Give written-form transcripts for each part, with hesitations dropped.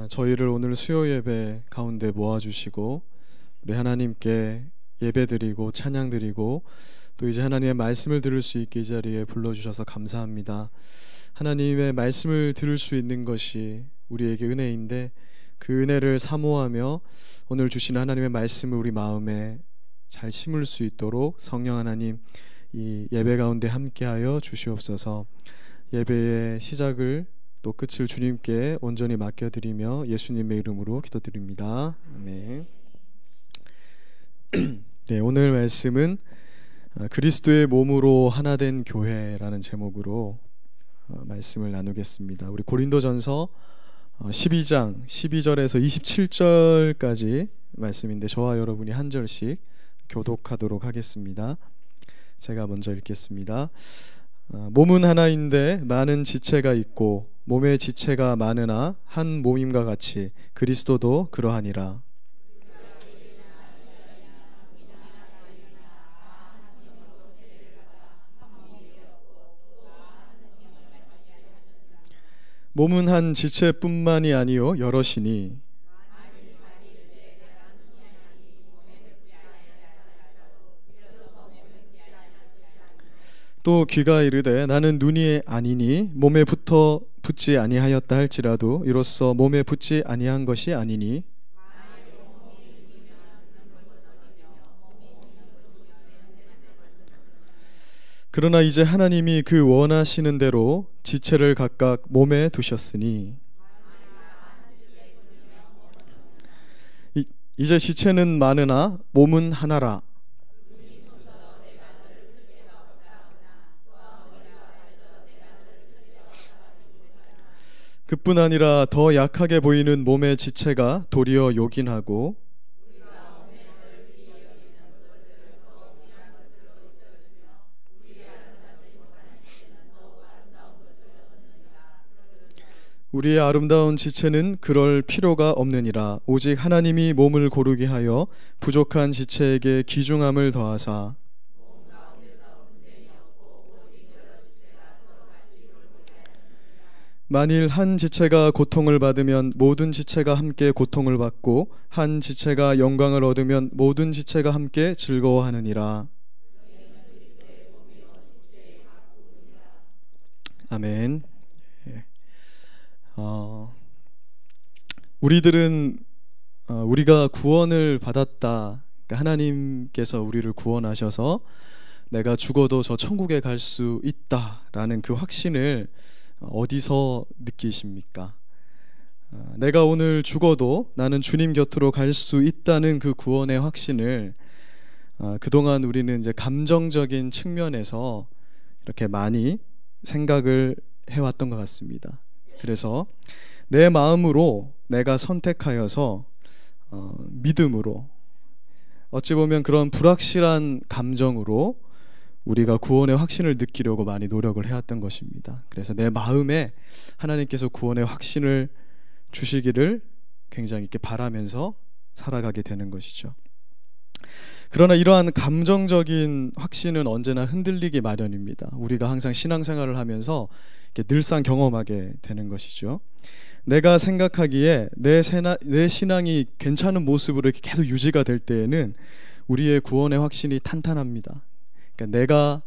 저희를 오늘 수요 예배 가운데 모아주시고 우리 하나님께 예배드리고 찬양드리고 또 이제 하나님의 말씀을 들을 수 있게 이 자리에 불러주셔서 감사합니다. 하나님의 말씀을 들을 수 있는 것이 우리에게 은혜인데 그 은혜를 사모하며 오늘 주시는 하나님의 말씀을 우리 마음에 잘 심을 수 있도록 성령 하나님 이 예배 가운데 함께하여 주시옵소서. 예배의 시작을 또 끝을 주님께 온전히 맡겨드리며 예수님의 이름으로 기도드립니다. 아멘. 네, 오늘 말씀은 그리스도의 몸으로 하나 된 교회라는 제목으로 말씀을 나누겠습니다. 우리 고린도전서 12장 12절에서 27절까지 말씀인데 저와 여러분이 한 절씩 교독하도록 하겠습니다. 제가 먼저 읽겠습니다. 몸은 하나인데 많은 지체가 있고 몸의 지체가 많으나 한 몸임과 같이 그리스도도 그러하니라. 몸은 한 지체뿐만이 아니요 여럿이니 또 귀가 이르되 나는 눈이 아니니 몸에 붙지 아니하였다 할지라도 이로써 몸에 붙지 아니한 것이 아니니 그러나 이제 하나님이 그 원하시는 대로 지체를 각각 몸에 두셨으니 이제 지체는 많으나 몸은 하나라. 그뿐 아니라 더 약하게 보이는 몸의 지체가 도리어 요긴하고 우리의 아름다운 지체는 그럴 필요가 없느니라. 오직 하나님이 몸을 고르게 하여 부족한 지체에게 귀중함을 더하사 만일 한 지체가 고통을 받으면 모든 지체가 함께 고통을 받고 한 지체가 영광을 얻으면 모든 지체가 함께 즐거워하느니라. 아멘. 우리들은 우리가 구원을 받았다. 그러니까 하나님께서 우리를 구원하셔서 내가 죽어도 저 천국에 갈 수 있다라는 그 확신을 어디서 느끼십니까? 내가 오늘 죽어도 나는 주님 곁으로 갈 수 있다는 그 구원의 확신을 그동안 우리는 이제 감정적인 측면에서 이렇게 많이 생각을 해왔던 것 같습니다. 그래서 내 마음으로 내가 선택하여서 믿음으로 어찌 보면 그런 불확실한 감정으로 우리가 구원의 확신을 느끼려고 많이 노력을 해왔던 것입니다. 그래서 내 마음에 하나님께서 구원의 확신을 주시기를 굉장히 이렇게 바라면서 살아가게 되는 것이죠. 그러나 이러한 감정적인 확신은 언제나 흔들리기 마련입니다. 우리가 항상 신앙생활을 하면서 이렇게 늘상 경험하게 되는 것이죠. 내가 생각하기에 내 신앙이 괜찮은 모습으로 이렇게 계속 유지가 될 때에는 우리의 구원의 확신이 탄탄합니다. 그러니까 내가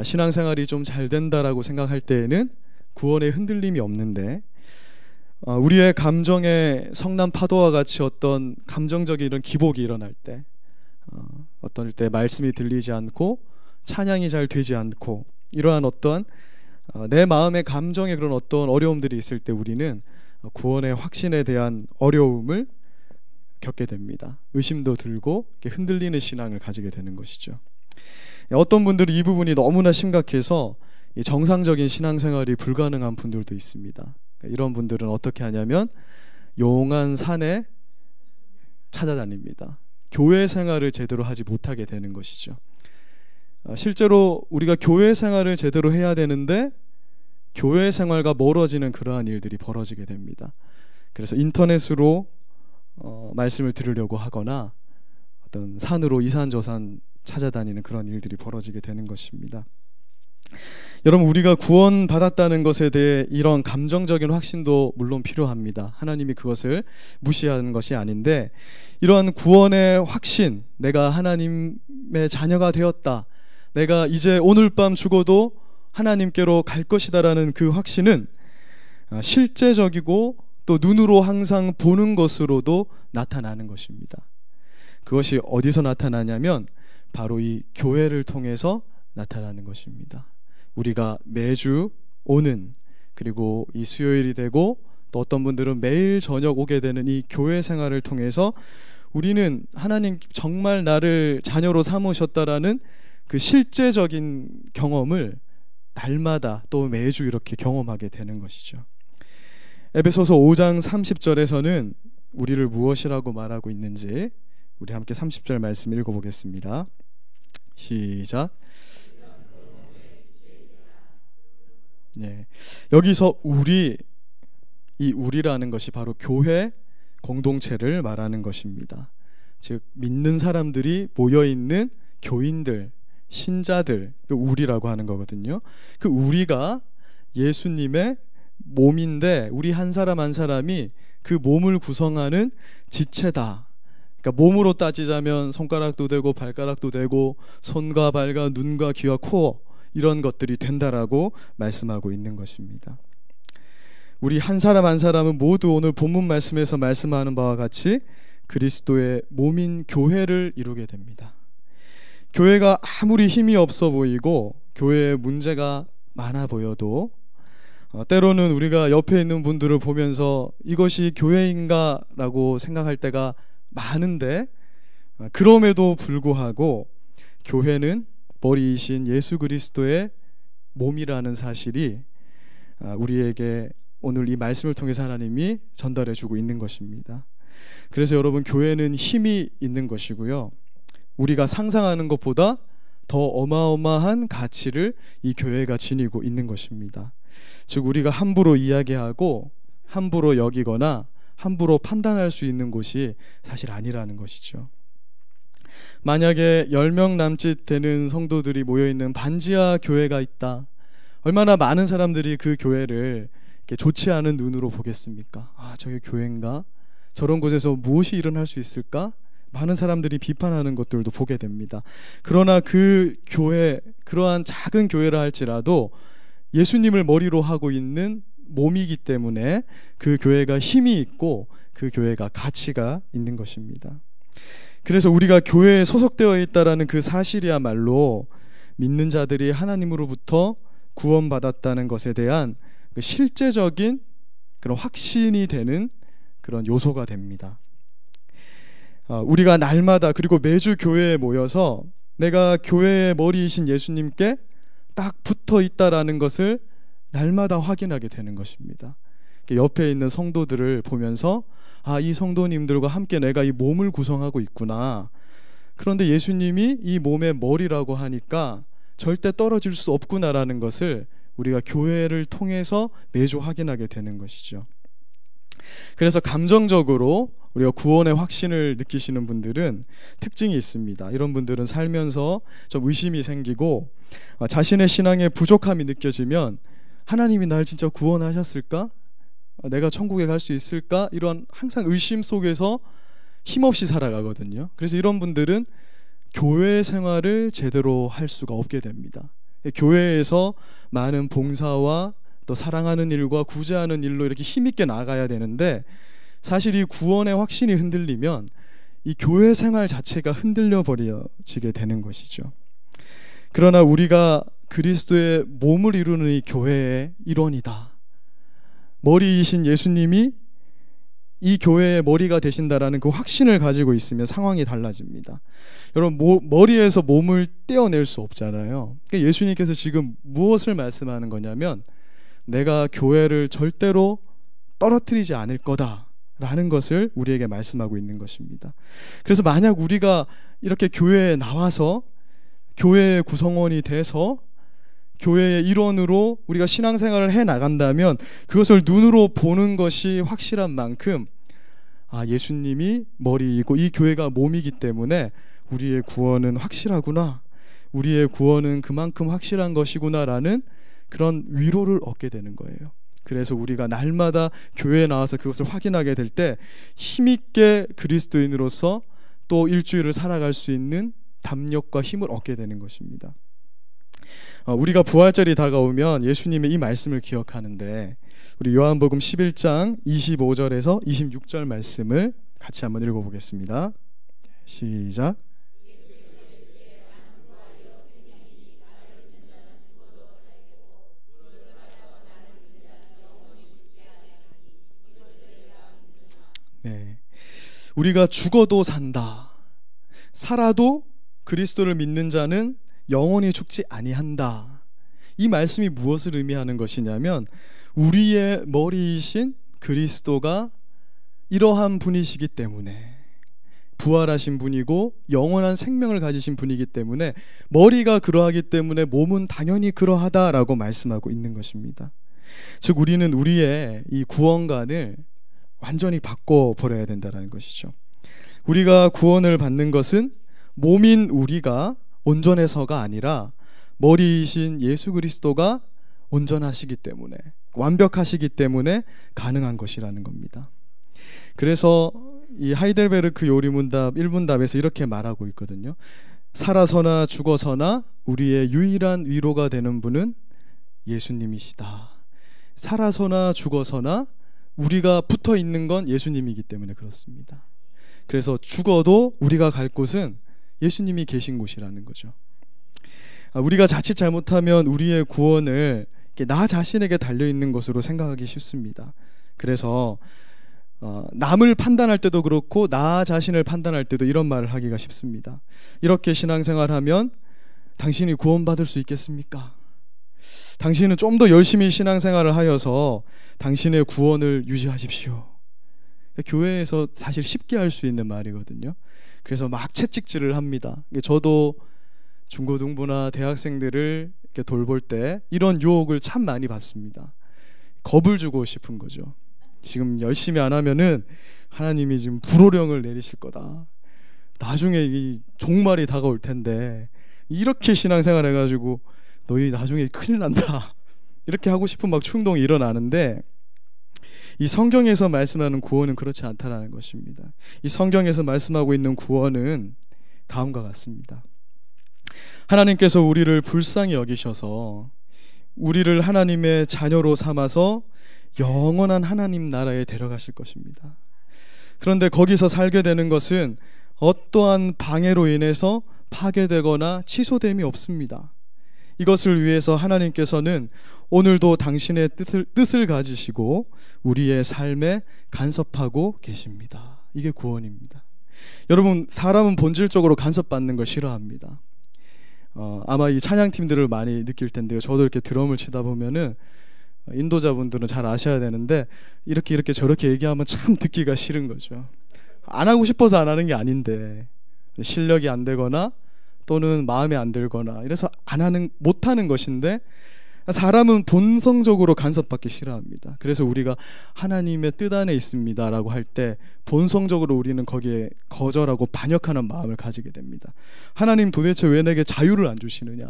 신앙생활이 좀 잘 된다라고 생각할 때에는 구원의 흔들림이 없는데 우리의 감정의 성난 파도와 같이 어떤 감정적인 이런 기복이 일어날 때 어떤 때 말씀이 들리지 않고 찬양이 잘 되지 않고 이러한 어떤 내 마음의 감정에 그런 어떤 어려움들이 있을 때 우리는 구원의 확신에 대한 어려움을 겪게 됩니다. 의심도 들고 흔들리는 신앙을 가지게 되는 것이죠. 어떤 분들은 이 부분이 너무나 심각해서 정상적인 신앙생활이 불가능한 분들도 있습니다. 이런 분들은 어떻게 하냐면 용한 산에 찾아다닙니다. 교회 생활을 제대로 하지 못하게 되는 것이죠. 실제로 우리가 교회 생활을 제대로 해야 되는데 교회 생활과 멀어지는 그러한 일들이 벌어지게 됩니다. 그래서 인터넷으로 말씀을 들으려고 하거나 어떤 산으로 이산저산 찾아다니는 그런 일들이 벌어지게 되는 것입니다. 여러분, 우리가 구원받았다는 것에 대해 이런 감정적인 확신도 물론 필요합니다. 하나님이 그것을 무시하는 것이 아닌데, 이러한 구원의 확신, 내가 하나님의 자녀가 되었다, 내가 이제 오늘 밤 죽어도 하나님께로 갈 것이다라는 그 확신은 실제적이고 또 눈으로 항상 보는 것으로도 나타나는 것입니다. 그것이 어디서 나타나냐면 바로 이 교회를 통해서 나타나는 것입니다. 우리가 매주 오는, 그리고 이 수요일이 되고 또 어떤 분들은 매일 저녁 오게 되는 이 교회 생활을 통해서 우리는 하나님 정말 나를 자녀로 삼으셨다라는 그 실제적인 경험을 날마다 또 매주 이렇게 경험하게 되는 것이죠. 에베소서 5장 30절에서는 우리를 무엇이라고 말하고 있는지 우리 함께 30절 말씀 읽어보겠습니다. 시작. 네, 여기서 이 우리라는 것이 바로 교회 공동체를 말하는 것입니다. 즉 믿는 사람들이 모여있는 교인들, 신자들, 그 우리라고 하는 거거든요. 그 우리가 예수님의 몸인데 우리 한 사람 한 사람이 그 몸을 구성하는 지체다. 그러니까 몸으로 따지자면 손가락도 되고 발가락도 되고 손과 발과 눈과 귀와 코, 이런 것들이 된다라고 말씀하고 있는 것입니다. 우리 한 사람 한 사람은 모두 오늘 본문 말씀에서 말씀하는 바와 같이 그리스도의 몸인 교회를 이루게 됩니다. 교회가 아무리 힘이 없어 보이고 교회에 문제가 많아 보여도 때로는 우리가 옆에 있는 분들을 보면서 이것이 교회인가 라고 생각할 때가 많은데, 그럼에도 불구하고 교회는 머리이신 예수 그리스도의 몸이라는 사실이 우리에게 오늘 이 말씀을 통해서 하나님이 전달해 주고 있는 것입니다. 그래서 여러분, 교회는 힘이 있는 것이고요, 우리가 상상하는 것보다 더 어마어마한 가치를 이 교회가 지니고 있는 것입니다. 즉 우리가 함부로 이야기하고 함부로 여기거나 함부로 판단할 수 있는 곳이 사실 아니라는 것이죠. 만약에 10명 남짓 되는 성도들이 모여있는 반지하 교회가 있다, 얼마나 많은 사람들이 그 교회를 이렇게 좋지 않은 눈으로 보겠습니까? 아, 저게 교회인가? 저런 곳에서 무엇이 일어날 수 있을까? 많은 사람들이 비판하는 것들도 보게 됩니다. 그러나 그 교회, 그러한 작은 교회라 할지라도 예수님을 머리로 하고 있는 몸이기 때문에 그 교회가 힘이 있고 그 교회가 가치가 있는 것입니다. 그래서 우리가 교회에 소속되어 있다라는 그 사실이야말로 믿는 자들이 하나님으로부터 구원받았다는 것에 대한 그 실제적인 그런 확신이 되는 그런 요소가 됩니다. 우리가 날마다 그리고 매주 교회에 모여서 내가 교회의 머리이신 예수님께 딱 붙어 있다라는 것을 날마다 확인하게 되는 것입니다. 옆에 있는 성도들을 보면서 아, 이 성도님들과 함께 내가 이 몸을 구성하고 있구나. 그런데 예수님이 이 몸의 머리라고 하니까 절대 떨어질 수 없구나라는 것을 우리가 교회를 통해서 매주 확인하게 되는 것이죠. 그래서 감정적으로 우리가 구원의 확신을 느끼시는 분들은 특징이 있습니다. 이런 분들은 살면서 좀 의심이 생기고 자신의 신앙에 부족함이 느껴지면 하나님이 날 진짜 구원하셨을까? 내가 천국에 갈 수 있을까? 이런 항상 의심 속에서 힘없이 살아가거든요. 그래서 이런 분들은 교회 생활을 제대로 할 수가 없게 됩니다. 교회에서 많은 봉사와 또 사랑하는 일과 구제하는 일로 이렇게 힘있게 나가야 되는데, 사실 이 구원의 확신이 흔들리면 이 교회 생활 자체가 흔들려 버려지게 되는 것이죠. 그러나 우리가 그리스도의 몸을 이루는 이 교회의 일원이다, 머리이신 예수님이 이 교회의 머리가 되신다라는 그 확신을 가지고 있으면 상황이 달라집니다. 여러분, 머리에서 몸을 떼어낼 수 없잖아요. 그러니까 예수님께서 지금 무엇을 말씀하는 거냐면 내가 교회를 절대로 떨어뜨리지 않을 거다라는 것을 우리에게 말씀하고 있는 것입니다. 그래서 만약 우리가 이렇게 교회에 나와서 교회의 구성원이 돼서 교회의 일원으로 우리가 신앙생활을 해 나간다면 그것을 눈으로 보는 것이 확실한 만큼 아, 예수님이 머리이고 이 교회가 몸이기 때문에 우리의 구원은 확실하구나, 우리의 구원은 그만큼 확실한 것이구나라는 그런 위로를 얻게 되는 거예요. 그래서 우리가 날마다 교회에 나와서 그것을 확인하게 될 때 힘있게 그리스도인으로서 또 일주일을 살아갈 수 있는 담력과 힘을 얻게 되는 것입니다. 우리가 부활절이 다가오면 예수님의 이 말씀을 기억하는데, 우리 요한복음 11장 25절에서 26절 말씀을 같이 한번 읽어보겠습니다. 시작. 네, 우리가 죽어도 산다. 살아도 그리스도를 믿는 자는 영원히 죽지 아니한다. 이 말씀이 무엇을 의미하는 것이냐면, 우리의 머리이신 그리스도가 이러한 분이시기 때문에, 부활하신 분이고 영원한 생명을 가지신 분이기 때문에, 머리가 그러하기 때문에 몸은 당연히 그러하다라고 말씀하고 있는 것입니다. 즉 우리는 우리의 이 구원관을 완전히 바꿔버려야 된다는 것이죠. 우리가 구원을 받는 것은 몸인 우리가 온전해서가 아니라 머리이신 예수 그리스도가 온전하시기 때문에, 완벽하시기 때문에 가능한 것이라는 겁니다. 그래서 이 하이델베르크 요리문답 1문답에서 이렇게 말하고 있거든요. 살아서나 죽어서나 우리의 유일한 위로가 되는 분은 예수님이시다. 살아서나 죽어서나 우리가 붙어 있는 건 예수님이기 때문에 그렇습니다. 그래서 죽어도 우리가 갈 곳은 예수님이 계신 곳이라는 거죠. 우리가 자칫 잘못하면 우리의 구원을 나 자신에게 달려있는 것으로 생각하기 쉽습니다. 그래서 남을 판단할 때도 그렇고 나 자신을 판단할 때도 이런 말을 하기가 쉽습니다. 이렇게 신앙생활하면 당신이 구원받을 수 있겠습니까? 당신은 좀 더 열심히 신앙생활을 하여서 당신의 구원을 유지하십시오. 교회에서 사실 쉽게 할 수 있는 말이거든요. 그래서 막 채찍질을 합니다. 저도 중고등부나 대학생들을 이렇게 돌볼 때 이런 유혹을 참 많이 받습니다. 겁을 주고 싶은 거죠. 지금 열심히 안 하면은 하나님이 지금 불호령을 내리실 거다. 나중에 이 종말이 다가올 텐데 이렇게 신앙생활 해가지고 너희 나중에 큰일 난다. 이렇게 하고 싶은 막 충동이 일어나는데, 이 성경에서 말씀하는 구원은 그렇지 않다는 것입니다. 이 성경에서 말씀하고 있는 구원은 다음과 같습니다. 하나님께서 우리를 불쌍히 여기셔서 우리를 하나님의 자녀로 삼아서 영원한 하나님 나라에 데려가실 것입니다. 그런데 거기서 살게 되는 것은 어떠한 방해로 인해서 파괴되거나 취소됨이 없습니다. 이것을 위해서 하나님께서는 오늘도 당신의 뜻을 가지시고 우리의 삶에 간섭하고 계십니다. 이게 구원입니다. 여러분, 사람은 본질적으로 간섭받는 걸 싫어합니다. 아마 이 찬양팀들을 많이 느낄 텐데요. 저도 이렇게 드럼을 치다 보면은 인도자분들은 잘 아셔야 되는데 이렇게 저렇게 얘기하면 참 듣기가 싫은 거죠. 안 하고 싶어서 안 하는 게 아닌데 실력이 안 되거나 또는 마음에 안 들거나 이래서 못 하는 것인데, 사람은 본성적으로 간섭받기 싫어합니다. 그래서 우리가 하나님의 뜻 안에 있습니다 라고 할 때 본성적으로 우리는 거기에 거절하고 반역하는 마음을 가지게 됩니다. 하나님 도대체 왜 내게 자유를 안 주시느냐,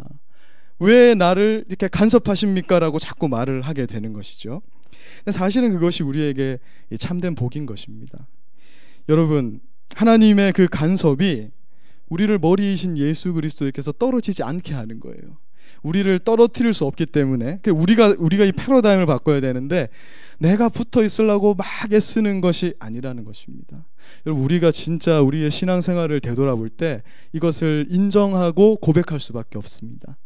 왜 나를 이렇게 간섭하십니까 라고 자꾸 말을 하게 되는 것이죠. 근데 사실은 그것이 우리에게 참된 복인 것입니다. 여러분, 하나님의 그 간섭이 우리를 머리이신 예수 그리스도께서 떨어지지 않게 하는 거예요. 우리를 떨어뜨릴 수 없기 때문에 우리가 이 패러다임을 바꿔야 되는데, 내가 붙어 있으려고 막 애쓰는 것이 아니라는 것입니다. 여러분, 우리가 진짜 우리의 신앙생활을 되돌아볼 때 이것을 인정하고 고백할 수밖에 없습니다.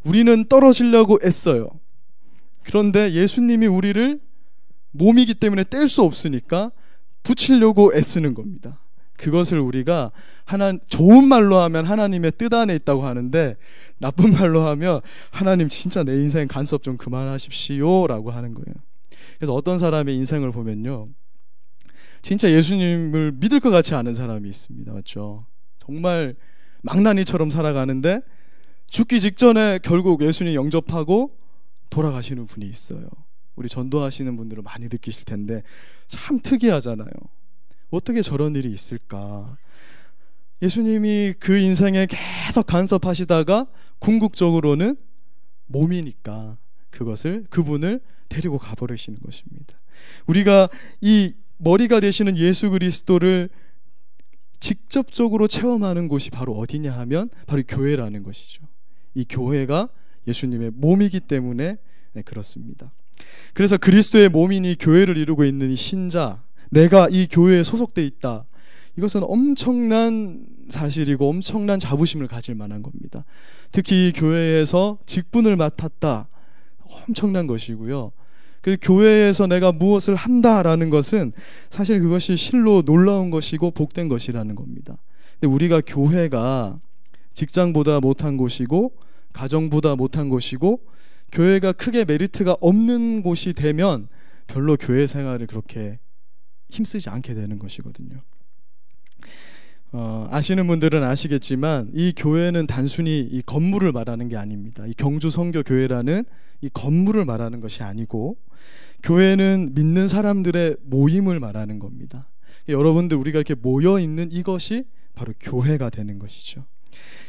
우리는 떨어지려고 애써요. 그런데 예수님이 우리를 몸이기 때문에 뗄 수 없으니까 붙이려고 애쓰는 겁니다. 그것을 우리가 좋은 말로 하면 하나님의 뜻 안에 있다고 하는데, 나쁜 말로 하면 하나님 진짜 내 인생 간섭 좀 그만하십시오 라고 하는 거예요. 그래서 어떤 사람의 인생을 보면요, 진짜 예수님을 믿을 것 같지 않은 사람이 있습니다. 맞죠? 정말 망나니처럼 살아가는데 죽기 직전에 결국 예수님 영접하고 돌아가시는 분이 있어요. 우리 전도하시는 분들은 많이 느끼실 텐데 참 특이하잖아요. 어떻게 저런 일이 있을까? 예수님이 그 인생에 계속 간섭하시다가 궁극적으로는 몸이니까 그분을 데리고 가버리시는 것입니다. 우리가 이 머리가 되시는 예수 그리스도를 직접적으로 체험하는 곳이 바로 어디냐 하면 바로 교회라는 것이죠. 이 교회가 예수님의 몸이기 때문에 그렇습니다. 그래서 그리스도의 몸이니 교회를 이루고 있는 이 신자, 내가 이 교회에 소속돼 있다, 이것은 엄청난 사실이고 엄청난 자부심을 가질 만한 겁니다. 특히 이 교회에서 직분을 맡았다, 엄청난 것이고요. 그 교회에서 내가 무엇을 한다라는 것은 사실 그것이 실로 놀라운 것이고 복된 것이라는 겁니다. 근데 우리가 교회가 직장보다 못한 곳이고 가정보다 못한 곳이고 교회가 크게 메리트가 없는 곳이 되면 별로 교회 생활을 그렇게 힘쓰지 않게 되는 것이거든요. 아시는 분들은 아시겠지만 이 교회는 단순히 이 건물을 말하는 게 아닙니다. 이 경주 선교교회라는 이 건물을 말하는 것이 아니고 교회는 믿는 사람들의 모임을 말하는 겁니다. 여러분들 우리가 이렇게 모여 있는 이것이 바로 교회가 되는 것이죠.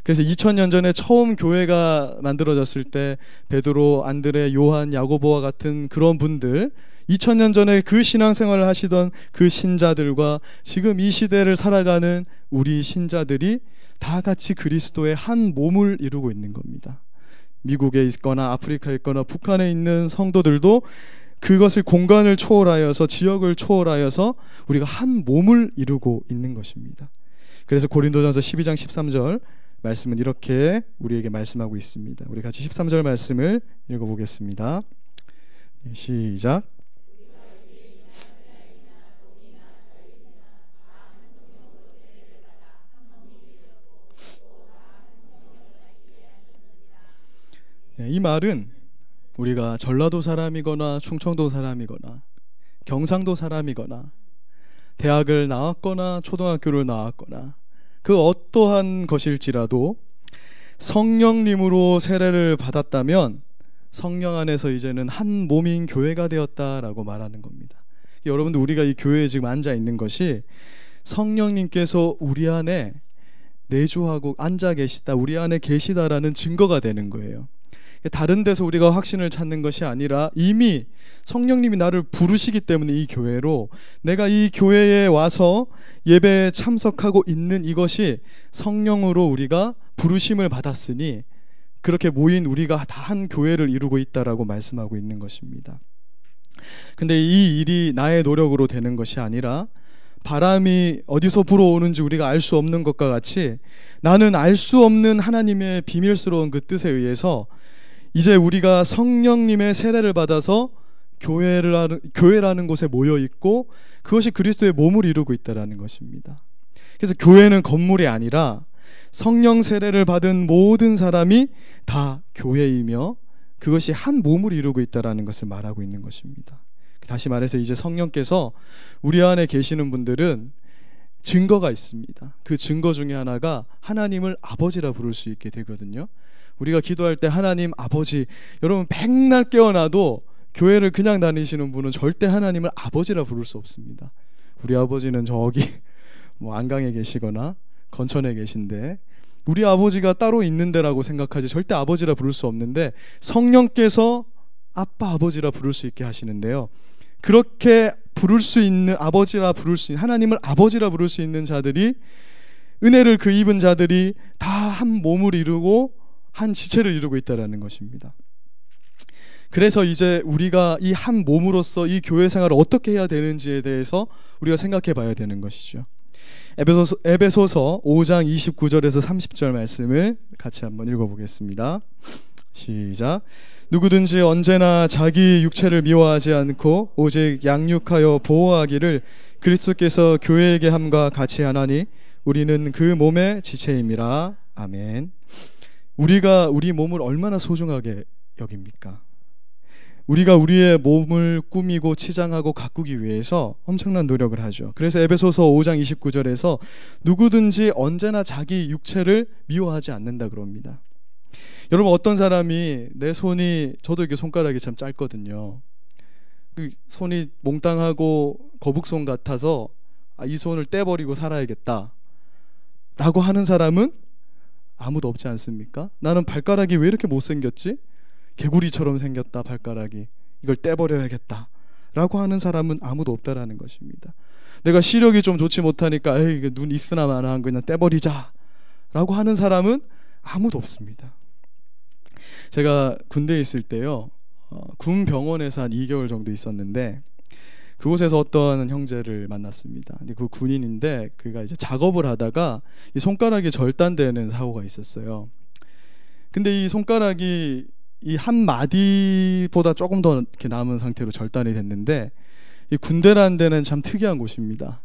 그래서 2000년 전에 처음 교회가 만들어졌을 때 베드로, 안드레, 요한, 야고보와 같은 그런 분들, 2000년 전에 그 신앙생활을 하시던 그 신자들과 지금 이 시대를 살아가는 우리 신자들이 다 같이 그리스도의 한 몸을 이루고 있는 겁니다. 미국에 있거나 아프리카에 있거나 북한에 있는 성도들도 그것을 공간을 초월하여서, 지역을 초월하여서 우리가 한 몸을 이루고 있는 것입니다. 그래서 고린도전서 12장 13절 말씀은 이렇게 우리에게 말씀하고 있습니다. 우리 같이 13절 말씀을 읽어보겠습니다. 시작. 이 말은 우리가 전라도 사람이거나 충청도 사람이거나 경상도 사람이거나 대학을 나왔거나 초등학교를 나왔거나 그 어떠한 것일지라도 성령님으로 세례를 받았다면 성령 안에서 이제는 한 몸인 교회가 되었다라고 말하는 겁니다. 여러분들, 우리가 이 교회에 지금 앉아 있는 것이 성령님께서 우리 안에 내주하고 앉아 계시다, 우리 안에 계시다라는 증거가 되는 거예요. 다른 데서 우리가 확신을 찾는 것이 아니라 이미 성령님이 나를 부르시기 때문에 이 교회로, 내가 이 교회에 와서 예배에 참석하고 있는 이것이 성령으로 우리가 부르심을 받았으니 그렇게 모인 우리가 다 한 교회를 이루고 있다라고 말씀하고 있는 것입니다. 근데 이 일이 나의 노력으로 되는 것이 아니라 바람이 어디서 불어오는지 우리가 알 수 없는 것과 같이 나는 알 수 없는 하나님의 비밀스러운 그 뜻에 의해서 이제 우리가 성령님의 세례를 받아서 교회라는 곳에 모여 있고 그것이 그리스도의 몸을 이루고 있다는 것입니다. 그래서 교회는 건물이 아니라 성령 세례를 받은 모든 사람이 다 교회이며 그것이 한 몸을 이루고 있다는 것을 말하고 있는 것입니다. 다시 말해서 이제 성령께서 우리 안에 계시는 분들은 증거가 있습니다. 그 증거 중에 하나가 하나님을 아버지라 부를 수 있게 되거든요. 우리가 기도할 때 하나님 아버지, 여러분 백날 깨어나도 교회를 그냥 다니시는 분은 절대 하나님을 아버지라 부를 수 없습니다. 우리 아버지는 저기 안강에 계시거나 건천에 계신데 우리 아버지가 따로 있는데라고 생각하지 절대 아버지라 부를 수 없는데 성령께서 아빠 아버지라 부를 수 있게 하시는데요. 그렇게 부를 수 있는, 아버지라 부를 수 있는, 하나님을 아버지라 부를 수 있는 자들이, 은혜를 그 입은 자들이 다 한 몸을 이루고 한 지체를 이루고 있다는 것입니다. 그래서 이제 우리가 이 한 몸으로서 이 교회 생활을 어떻게 해야 되는지에 대해서 우리가 생각해 봐야 되는 것이죠. 에베소서 5장 29절에서 30절 말씀을 같이 한번 읽어보겠습니다. 시작. 누구든지 언제나 자기 육체를 미워하지 않고 오직 양육하여 보호하기를 그리스도께서 교회에게 함과 같이 하나니 우리는 그 몸의 지체임이라. 아멘. 우리가 우리 몸을 얼마나 소중하게 여깁니까? 우리가 우리의 몸을 꾸미고 치장하고 가꾸기 위해서 엄청난 노력을 하죠. 그래서 에베소서 5장 29절에서 누구든지 언제나 자기 육체를 미워하지 않는다 그럽니다. 여러분, 어떤 사람이 내 손이, 저도 이게 손가락이 참 짧거든요. 그 손이 몽땅하고 거북손 같아서 이 손을 떼버리고 살아야겠다. 라고 하는 사람은 아무도 없지 않습니까? 나는 발가락이 왜 이렇게 못생겼지? 개구리처럼 생겼다 발가락이. 이걸 떼버려야겠다 라고 하는 사람은 아무도 없다라는 것입니다. 내가 시력이 좀 좋지 못하니까 에이 눈 있으나 마나 한 그냥 떼버리자 라고 하는 사람은 아무도 없습니다. 제가 군대에 있을 때요, 군 병원에서 한 2개월 정도 있었는데 그곳에서 어떤 형제를 만났습니다. 그 군인인데 그가 이제 작업을 하다가 이 손가락이 절단되는 사고가 있었어요. 근데 이 손가락이 이 한 마디보다 조금 더 이렇게 남은 상태로 절단이 됐는데, 이 군대라는 데는 참 특이한 곳입니다.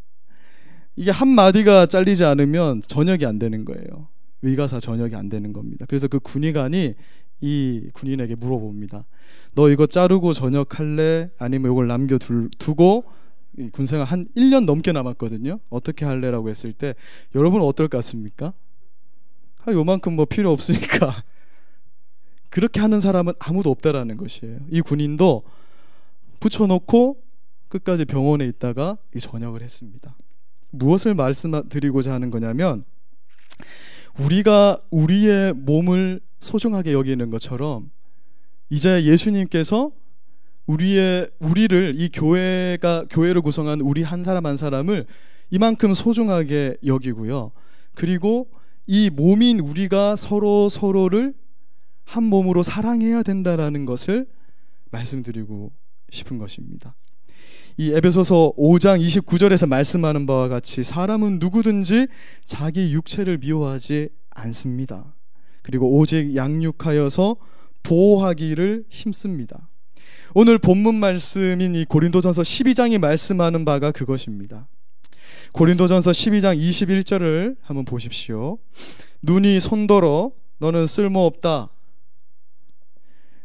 이게 한 마디가 잘리지 않으면 전역이 안 되는 거예요. 의가사 전역이 안 되는 겁니다. 그래서 그 군의관이 이 군인에게 물어봅니다. 너 이거 자르고 전역할래? 아니면 이걸 남겨두고, 군생활 한 1년 넘게 남았거든요. 어떻게 할래라고 했을 때 여러분은 어떨 것 같습니까? 요만큼 뭐 필요 없으니까 그렇게 하는 사람은 아무도 없다라는 것이에요. 이 군인도 붙여놓고 끝까지 병원에 있다가 이 전역을 했습니다. 무엇을 말씀드리고자 하는 거냐면, 우리가 우리의 몸을 소중하게 여기는 것처럼 이제 예수님께서 우리를, 이 교회를 구성한 우리 한 사람 한 사람을 이만큼 소중하게 여기고요. 그리고 이 몸인 우리가 서로를 한 몸으로 사랑해야 된다라는 것을 말씀드리고 싶은 것입니다. 이 에베소서 5장 29절에서 말씀하는 바와 같이 사람은 누구든지 자기 육체를 미워하지 않습니다. 그리고 오직 양육하여서 보호하기를 힘씁니다. 오늘 본문 말씀인 이 고린도전서 12장이 말씀하는 바가 그것입니다. 고린도전서 12장 21절을 한번 보십시오. 눈이 손더러 너는 쓸모없다,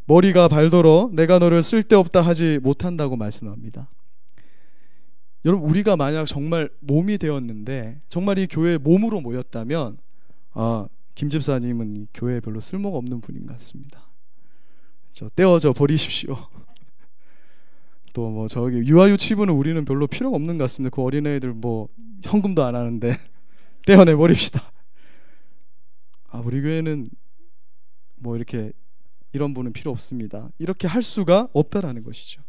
머리가 발더러 내가 너를 쓸데없다 하지 못한다고 말씀합니다. 여러분, 우리가 만약 정말 몸이 되었는데 정말 이 교회에 몸으로 모였다면, 김 집사님은 이 교회에 별로 쓸모가 없는 분인 것 같습니다. 떼어져 버리십시오. 또 뭐 저기 유아유치부는 우리는 별로 필요가 없는 것 같습니다. 그 어린애들 뭐 현금도 안 하는데 떼어내 버립시다. 우리 교회는 뭐 이렇게 이런 분은 필요 없습니다. 이렇게 할 수가 없다라는 것이죠.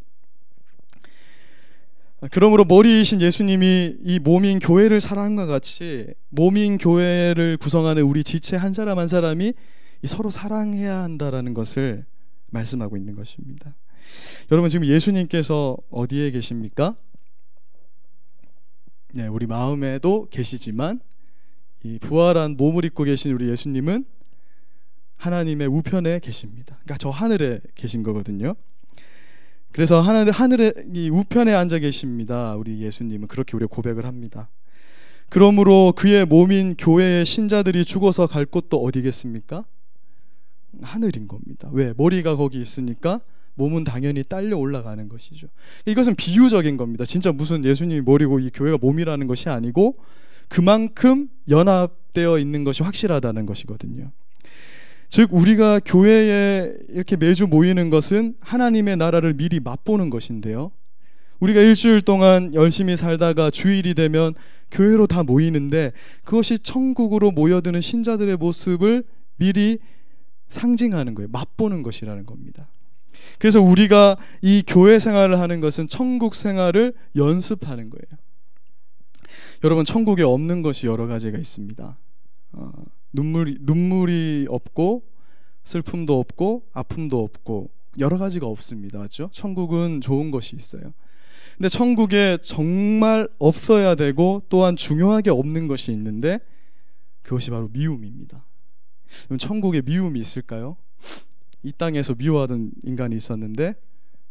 그러므로 머리이신 예수님이 이 몸인 교회를 사랑과 같이 몸인 교회를 구성하는 우리 지체 한 사람 한 사람이 서로 사랑해야 한다라는 것을 말씀하고 있는 것입니다. 여러분, 지금 예수님께서 어디에 계십니까? 네, 우리 마음에도 계시지만 이 부활한 몸을 입고 계신 우리 예수님은 하나님의 우편에 계십니다. 그러니까 저 하늘에 계신 거거든요. 그래서 하늘의 이 우편에 앉아 계십니다. 우리 예수님은 그렇게 우리가 고백을 합니다. 그러므로 그의 몸인 교회의 신자들이 죽어서 갈 곳도 어디겠습니까? 하늘인 겁니다. 왜? 머리가 거기 있으니까 몸은 당연히 딸려 올라가는 것이죠. 이것은 비유적인 겁니다. 진짜 무슨 예수님이 머리고 이 교회가 몸이라는 것이 아니고 그만큼 연합되어 있는 것이 확실하다는 것이거든요. 즉 우리가 교회에 이렇게 매주 모이는 것은 하나님의 나라를 미리 맛보는 것인데요, 우리가 일주일 동안 열심히 살다가 주일이 되면 교회로 다 모이는데 그것이 천국으로 모여드는 신자들의 모습을 미리 상징하는 거예요. 맛보는 것이라는 겁니다. 그래서 우리가 이 교회 생활을 하는 것은 천국 생활을 연습하는 거예요. 여러분, 천국에 없는 것이 여러 가지가 있습니다. 눈물이 없고 슬픔도 없고 아픔도 없고 여러 가지가 없습니다. 맞죠? 천국은 좋은 것이 있어요. 근데 천국에 정말 없어야 되고 또한 중요하게 없는 것이 있는데 그것이 바로 미움입니다. 그럼 천국에 미움이 있을까요? 이 땅에서 미워하던 인간이 있었는데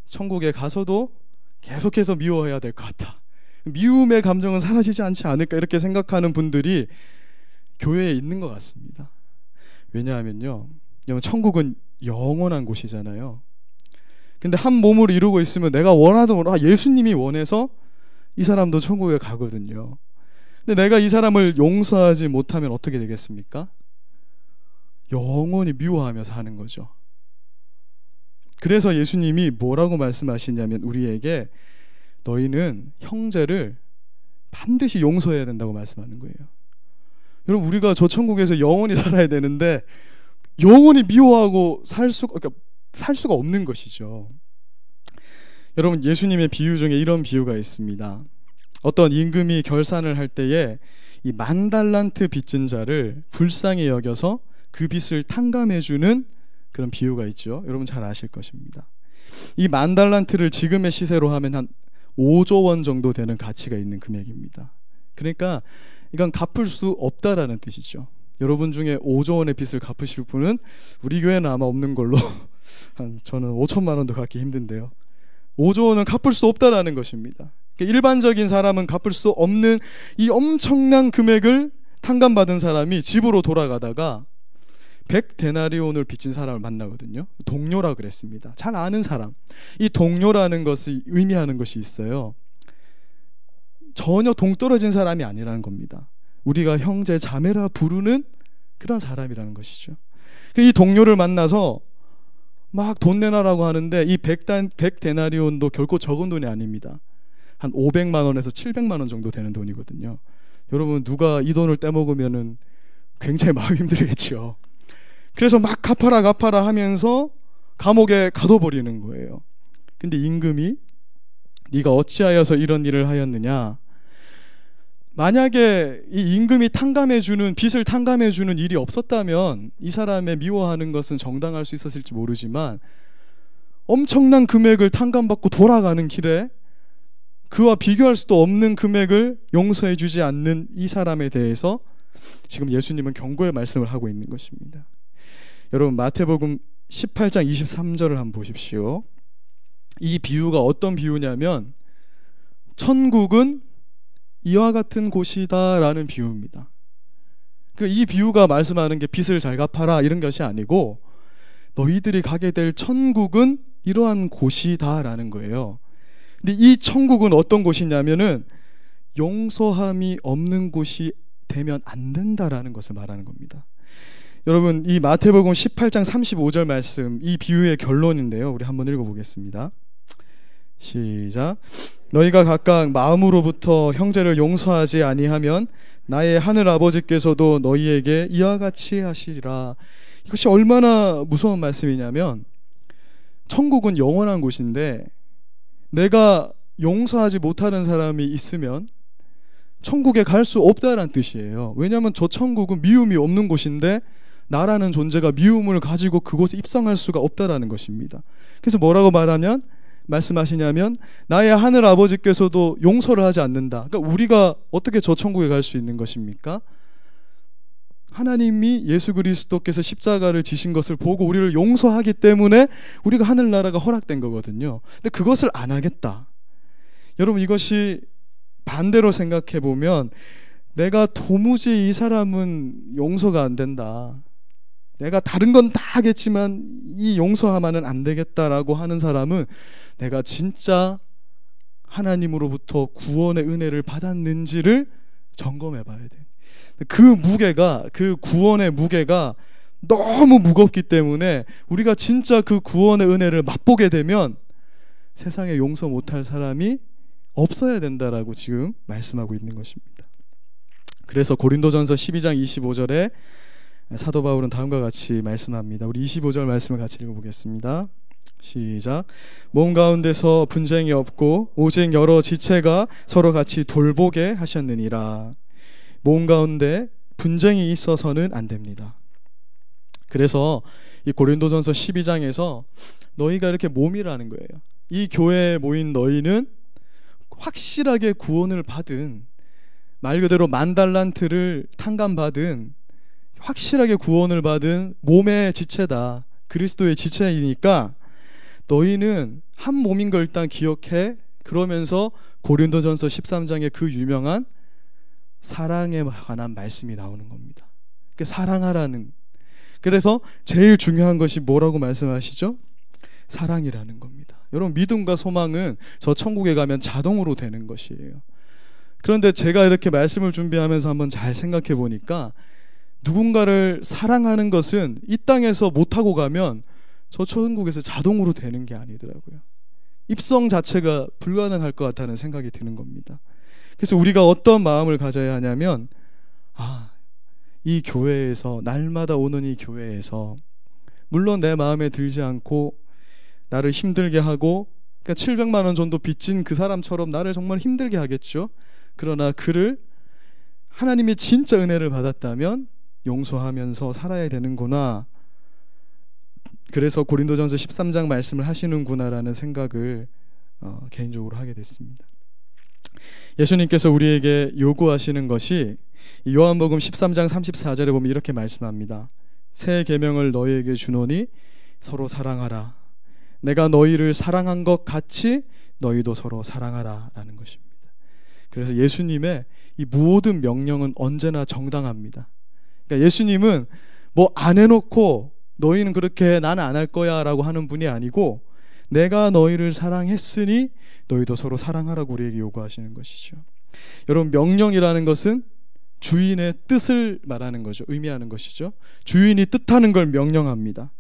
천국에 가서도 계속해서 미워해야 될 것 같다. 미움의 감정은 사라지지 않지 않을까 이렇게 생각하는 분들이 교회에 있는 것 같습니다. 왜냐하면요, 천국은 영원한 곳이잖아요. 근데 한 몸을 이루고 있으면 내가 원하든 예수님이 원해서 이 사람도 천국에 가거든요. 근데 내가 이 사람을 용서하지 못하면 어떻게 되겠습니까? 영원히 미워하며 사는 거죠. 그래서 예수님이 뭐라고 말씀하시냐면 우리에게 너희는 형제를 반드시 용서해야 된다고 말씀하는 거예요. 여러분, 우리가 저 천국에서 영원히 살아야 되는데 영원히 미워하고 살 수가 없는 것이죠. 여러분, 예수님의 비유 중에 이런 비유가 있습니다. 어떤 임금이 결산을 할 때에 이 10,000달란트 빚진 자를 불쌍히 여겨서 그 빚을 탕감해주는 그런 비유가 있죠. 여러분 잘 아실 것입니다. 이 10,000달란트를 지금의 시세로 하면 한 5조 원 정도 되는 가치가 있는 금액입니다. 그러니까 이건 갚을 수 없다라는 뜻이죠. 여러분 중에 5조 원의 빚을 갚으실 분은 우리 교회는 아마 없는 걸로 저는 5천만 원도 갚기 힘든데요. 5조 원은 갚을 수 없다라는 것입니다. 일반적인 사람은 갚을 수 없는 이 엄청난 금액을 탕감받은 사람이 집으로 돌아가다가 100데나리온을 빚진 사람을 만나거든요. 동료라 그랬습니다. 잘 아는 사람. 이 동료라는 것이 의미하는 것이 있어요. 전혀 동떨어진 사람이 아니라는 겁니다. 우리가 형제 자매라 부르는 그런 사람이라는 것이죠. 이 동료를 만나서 막 돈 내놔라고 하는데 이 100데나리온도 결코 적은 돈이 아닙니다. 한 500만 원에서 700만 원 정도 되는 돈이거든요. 여러분, 누가 이 돈을 떼먹으면은 굉장히 마음이 힘들겠죠. 그래서 막 갚아라 하면서 감옥에 가둬버리는 거예요. 근데 임금이 네가 어찌하여서 이런 일을 하였느냐. 만약에 이 임금이 빚을 탕감해주는 일이 없었다면 이 사람의 미워하는 것은 정당할 수 있었을지 모르지만, 엄청난 금액을 탕감받고 돌아가는 길에 그와 비교할 수도 없는 금액을 용서해주지 않는 이 사람에 대해서 지금 예수님은 경고의 말씀을 하고 있는 것입니다. 여러분, 마태복음 18장 23절을 한번 보십시오. 이 비유가 어떤 비유냐면 천국은 이와 같은 곳이다 라는 비유입니다. 이 비유가 말씀하는 게 빚을 잘 갚아라 이런 것이 아니고 너희들이 가게 될 천국은 이러한 곳이다 라는 거예요. 근데 이 천국은 어떤 곳이냐면은 용서함이 없는 곳이 되면 안 된다라는 것을 말하는 겁니다. 여러분, 이 마태복음 18장 35절 말씀, 이 비유의 결론인데요. 우리 한번 읽어보겠습니다. 시작. 너희가 각각 마음으로부터 형제를 용서하지 아니하면 나의 하늘 아버지께서도 너희에게 이와 같이 하시리라. 이것이 얼마나 무서운 말씀이냐면, 천국은 영원한 곳인데 내가 용서하지 못하는 사람이 있으면 천국에 갈 수 없다는 뜻이에요. 왜냐하면 저 천국은 미움이 없는 곳인데 나라는 존재가 미움을 가지고 그곳에 입성할 수가 없다라는 것입니다. 그래서 뭐라고 말씀하시냐면 나의 하늘 아버지께서도 용서를 하지 않는다. 그러니까 우리가 어떻게 저 천국에 갈 수 있는 것입니까? 하나님이 예수 그리스도께서 십자가를 지신 것을 보고 우리를 용서하기 때문에 우리가 하늘나라가 허락된 거거든요. 근데 그것을 안 하겠다. 여러분, 이것이 반대로 생각해 보면 내가 도무지 이 사람은 용서가 안 된다. 내가 다른 건 다 하겠지만 이 용서하면은 안 되겠다라고 하는 사람은 내가 진짜 하나님으로부터 구원의 은혜를 받았는지를 점검해 봐야 돼. 그 구원의 무게가 너무 무겁기 때문에 우리가 진짜 그 구원의 은혜를 맛보게 되면 세상에 용서 못할 사람이 없어야 된다라고 지금 말씀하고 있는 것입니다. 그래서 고린도전서 12장 25절에 사도 바울은 다음과 같이 말씀합니다. 우리 25절 말씀을 같이 읽어보겠습니다. 시작. 몸 가운데서 분쟁이 없고 오직 여러 지체가 서로 같이 돌보게 하셨느니라. 몸 가운데 분쟁이 있어서는 안 됩니다. 그래서 이 고린도전서 12장에서 너희가 이렇게 몸이라는 거예요. 이 교회에 모인 너희는 확실하게 구원을 받은, 말 그대로 10,000달란트를 탕감받은, 확실하게 구원을 받은 몸의 지체다. 그리스도의 지체이니까 너희는 한 몸인 걸 일단 기억해. 그러면서 고린도전서 13장에 그 유명한 사랑에 관한 말씀이 나오는 겁니다. 그러니까 사랑하라는. 그래서 제일 중요한 것이 뭐라고 말씀하시죠? 사랑이라는 겁니다. 여러분, 믿음과 소망은 저 천국에 가면 자동으로 되는 것이에요. 그런데 제가 이렇게 말씀을 준비하면서 한번 잘 생각해 보니까 누군가를 사랑하는 것은 이 땅에서 못하고 가면 저 천국에서 자동으로 되는 게 아니더라고요. 입성 자체가 불가능할 것 같다는 생각이 드는 겁니다. 그래서 우리가 어떤 마음을 가져야 하냐면, 이 교회에서, 날마다 오는 이 교회에서, 물론 내 마음에 들지 않고 나를 힘들게 하고, 그러니까 700만 원 정도 빚진 그 사람처럼 나를 정말 힘들게 하겠죠. 그러나 그를 하나님의 진짜 은혜를 받았다면 용서하면서 살아야 되는구나. 그래서 고린도전서 13장 말씀을 하시는구나라는 생각을 개인적으로 하게 됐습니다. 예수님께서 우리에게 요구하시는 것이 요한복음 13장 34절에 보면 이렇게 말씀합니다. 새 계명을 너희에게 주노니 서로 사랑하라. 내가 너희를 사랑한 것 같이 너희도 서로 사랑하라 라는 것입니다. 그래서 예수님의 이 모든 명령은 언제나 정당합니다. 그러니까 예수님은 뭐 안 해놓고 너희는 그렇게 나는 안 할 거야 라고 하는 분이 아니고, 내가 너희를 사랑했으니 너희도 서로 사랑하라고 우리에게 요구하시는 것이죠. 여러분, 명령이라는 것은 주인의 뜻을 말하는 거죠. 의미하는 것이죠. 주인이 뜻하는 걸 명령합니다.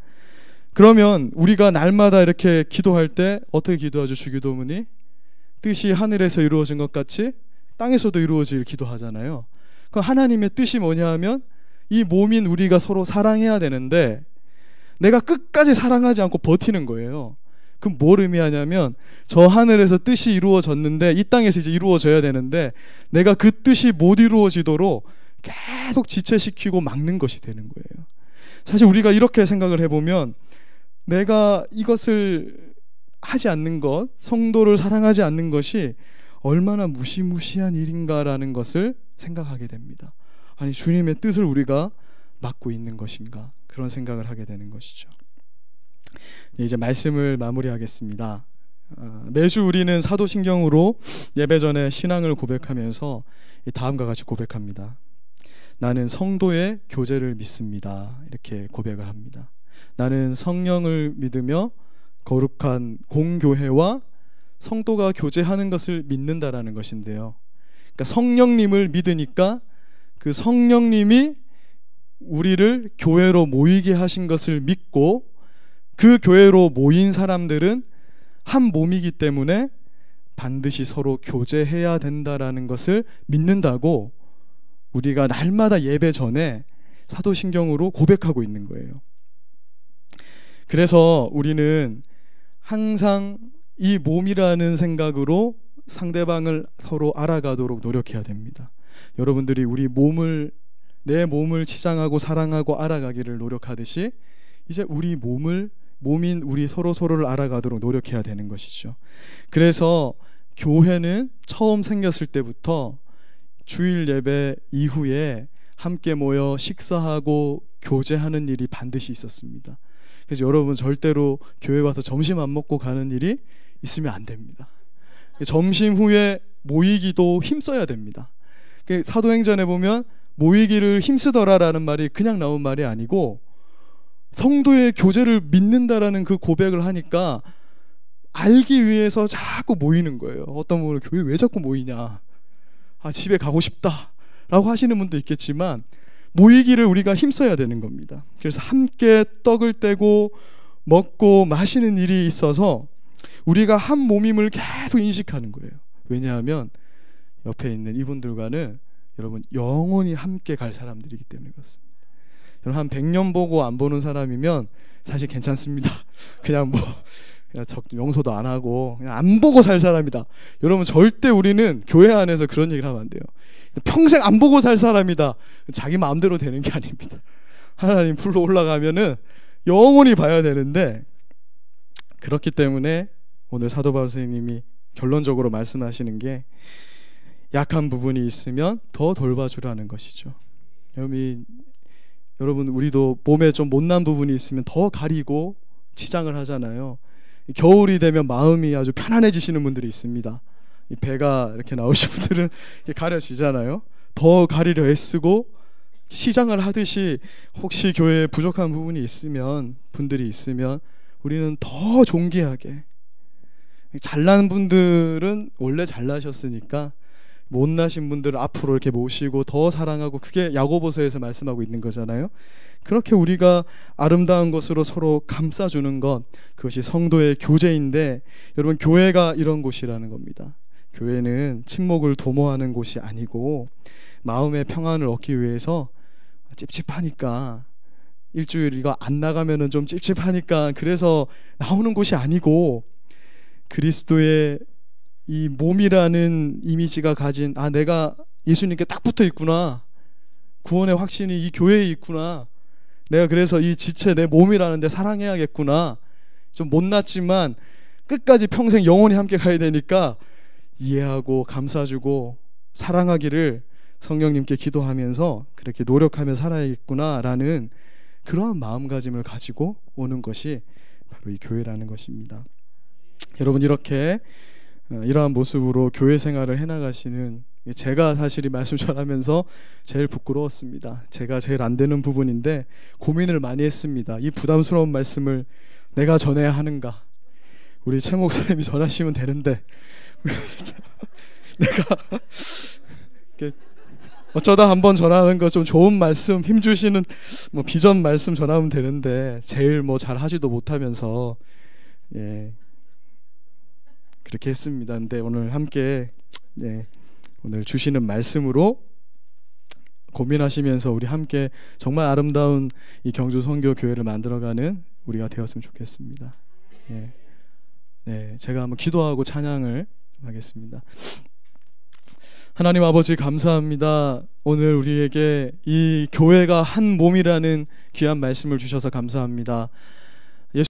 그러면 우리가 날마다 이렇게 기도할 때 어떻게 기도하죠? 주기도문이 뜻이 하늘에서 이루어진 것 같이 땅에서도 이루어질 기도하잖아요. 그 하나님의 뜻이 뭐냐 하면 이 몸인 우리가 서로 사랑해야 되는데 내가 끝까지 사랑하지 않고 버티는 거예요. 그럼 뭘 의미하냐면 저 하늘에서 뜻이 이루어졌는데 이 땅에서 이제 이루어져야 되는데 내가 그 뜻이 못 이루어지도록 계속 지체시키고 막는 것이 되는 거예요. 사실 우리가 이렇게 생각을 해보면 내가 이것을 하지 않는 것, 성도를 사랑하지 않는 것이 얼마나 무시무시한 일인가라는 것을 생각하게 됩니다. 아니, 주님의 뜻을 우리가 막고 있는 것인가, 그런 생각을 하게 되는 것이죠. 이제 말씀을 마무리하겠습니다. 매주 우리는 사도신경으로 예배 전에 신앙을 고백하면서 다음과 같이 고백합니다. 나는 성도의 교제를 믿습니다. 이렇게 고백을 합니다. 나는 성령을 믿으며 거룩한 공교회와 성도가 교제하는 것을 믿는다라는 것인데요. 그러니까 성령님을 믿으니까 그 성령님이 우리를 교회로 모이게 하신 것을 믿고, 그 교회로 모인 사람들은 한 몸이기 때문에 반드시 서로 교제해야 된다라는 것을 믿는다고 우리가 날마다 예배 전에 사도신경으로 고백하고 있는 거예요. 그래서 우리는 항상 이 몸이라는 생각으로 상대방을 서로 알아가도록 노력해야 됩니다. 여러분들이 내 몸을 치장하고 사랑하고 알아가기를 노력하듯이 이제 우리 몸인 우리 서로를 알아가도록 노력해야 되는 것이죠. 그래서 교회는 처음 생겼을 때부터 주일 예배 이후에 함께 모여 식사하고 교제하는 일이 반드시 있었습니다. 그래서 여러분 절대로 교회 와서 점심 안 먹고 가는 일이 있으면 안 됩니다. 점심 후에 모이기도 힘써야 됩니다. 사도행전에 보면 모이기를 힘쓰더라라는 말이 그냥 나온 말이 아니고 성도의 교제를 믿는다라는 그 고백을 하니까 알기 위해서 자꾸 모이는 거예요. 어떤 분은 교회 왜 자꾸 모이냐, 집에 가고 싶다 라고 하시는 분도 있겠지만 모이기를 우리가 힘써야 되는 겁니다. 그래서 함께 떡을 떼고 먹고 마시는 일이 있어서 우리가 한 몸임을 계속 인식하는 거예요. 왜냐하면 옆에 있는 이분들과는 여러분 영원히 함께 갈 사람들이기 때문에 그렇습니다. 여러분 한 100년 보고 안 보는 사람이면 사실 괜찮습니다. 그냥 용서도 안 하고 그냥 안 보고 살 사람이다. 여러분 절대 우리는 교회 안에서 그런 얘기를 하면 안 돼요. 평생 안 보고 살 사람이다. 자기 마음대로 되는 게 아닙니다. 하나님 풀로 올라가면은 영원히 봐야 되는데, 그렇기 때문에 오늘 사도 바울 선생님이 결론적으로 말씀하시는 게 약한 부분이 있으면 더 돌봐주라는 것이죠. 여러분 우리도 몸에 좀 못난 부분이 있으면 더 가리고 치장을 하잖아요. 겨울이 되면 마음이 아주 편안해지시는 분들이 있습니다. 이 배가 이렇게 나오신 분들은 가려지잖아요. 더 가리려 애쓰고 시장을 하듯이 혹시 교회에 부족한 부분이 있으면, 분들이 있으면 우리는 더 존귀하게, 잘난 분들은 원래 잘나셨으니까 못나신 분들을 앞으로 이렇게 모시고 더 사랑하고, 그게 야고보서에서 말씀하고 있는 거잖아요. 그렇게 우리가 아름다운 것으로 서로 감싸주는 것, 그것이 성도의 교제인데, 여러분 교회가 이런 곳이라는 겁니다. 교회는 침묵을 도모하는 곳이 아니고 마음의 평안을 얻기 위해서 찝찝하니까, 일주일 이거 안 나가면은 좀 찝찝하니까 그래서 나오는 곳이 아니고, 그리스도의 이 몸이라는 이미지가 가진, 내가 예수님께 딱 붙어 있구나, 구원의 확신이 이 교회에 있구나, 내가 그래서 이 지체 내 몸이라는데 사랑해야겠구나, 좀 못났지만 끝까지 평생 영원히 함께 가야 되니까 이해하고 감싸주고 사랑하기를 성령님께 기도하면서 그렇게 노력하며 살아야겠구나라는 그러한 마음가짐을 가지고 오는 것이 바로 이 교회라는 것입니다. 여러분, 이렇게 이러한 모습으로 교회 생활을 해나가시는, 제가 사실 이 말씀 전하면서 제일 부끄러웠습니다. 제가 제일 안 되는 부분인데 고민을 많이 했습니다. 이 부담스러운 말씀을 내가 전해야 하는가, 우리 최 목사님이 전하시면 되는데 내가 어쩌다 한번 전하는 거 좀 좋은 말씀, 힘주시는 비전 말씀 전하면 되는데 제일 잘 하지도 못하면서 그렇게 했습니다. 근데 오늘 함께 오늘 주시는 말씀으로 고민하시면서 우리 함께 정말 아름다운 이 경주 선교 교회를 만들어가는 우리가 되었으면 좋겠습니다. 제가 한번 기도하고 찬양을 하겠습니다. 하나님 아버지, 감사합니다. 오늘 우리에게 이 교회가 한 몸이라는 귀한 말씀을 주셔서 감사합니다.